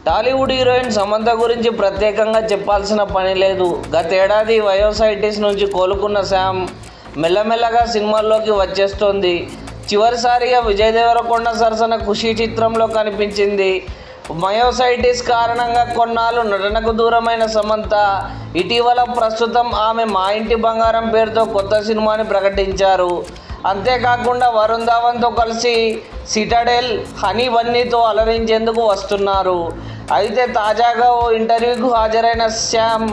Tollywood heroine Samantha గురించి ప్రత్యేకంగా చెప్పాల్సిన పని లేదు. గతేడాది వయోసైటిస్ నుంచి కోలుకున్న శామ్ మెల్లమెల్లగా సినిమాల్లోకి వచ్చేస్తోంది. చివరిసారిగా విజయ్ దేవరకొండ సరసన ఖుషీ చిత్రంలో కనిపించింది. మయోసైటిస్ కారణంగా కొన్నాళ్ళు నటనకు దూరమైన సమంత ఇటీవల ప్రస్తుతం ఆమె మా ఇంటి బంగారం పేరుతో కొత్త సినిమాని ప్రకటించారు. అంతేకాకుండా వరుణ్ ధావన్తో కలిసి సిటాడెల్, హనీ బన్నీతో అలరించేందుకు వస్తున్నారు. అయితే తాజాగా ఓ ఇంటర్వ్యూకు హాజరైన శామ్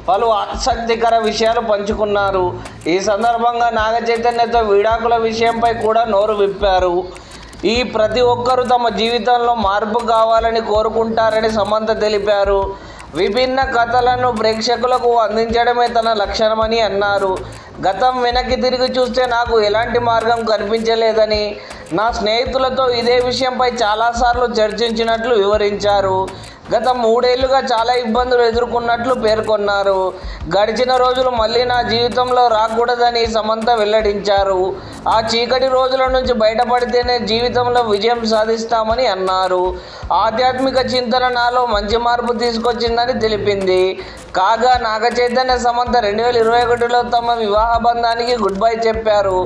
పలు ఆసక్తికర విషయాలు పంచుకున్నారు. ఈ సందర్భంగా నాగ చైతన్యతో విడాకుల విషయంపై కూడా నోరు విప్పారు. ప్రతి ఒక్కరూ తమ జీవితంలో మార్పు కావాలని కోరుకుంటారని సమంత తెలిపారు. విభిన్న కథలను ప్రేక్షకులకు అందించడమే తన లక్ష్యమని అన్నారు. గతం వెనక్కి తిరిగి చూస్తే నాకు ఎలాంటి మార్గం కనిపించలేదని, నా స్నేహితులతో ఇదే విషయంపై చాలాసార్లు చర్చించినట్లు వివరించారు. గత 3 ఏళ్లుగా చాలా ఇబ్బందులు ఎదుర్కొన్నట్లు పేర్కొన్నారు. గడిచిన రోజులు మళ్ళీ నా జీవితంలో రాకూడదని సమంత వెల్లడించారు. ఆ చీకటి రోజుల నుంచి బయటపడితేనే జీవితంలో విజయం సాధిస్తామని అన్నారు. ఆధ్యాత్మిక చింతన నాలో మంచి మార్పు తీసుకొచ్చిందని తెలిపింది. కాగా నాగ చైతన్య సమంత 2021లో తమ వివాహ బంధానికి గుడ్ బై చెప్పారు.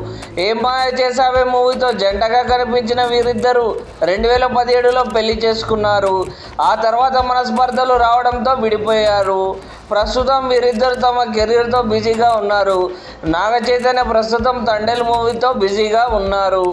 ఏం మాయ చేసావే మూవీతో జంటగా కనిపించిన వీరిద్దరూ 2017లో పెళ్లి చేసుకున్నారు. ఆ తర్వాత మనస్పర్ధలు రావడంతో విడిపోయారు. ప్రస్తుతం వీరిద్దరు తమ కెరీర్తో బిజీగా ఉన్నారు. నాగ చైతన్య ప్రస్తుతం తండేల్ మూవీతో బిజీగా ఉన్నారు.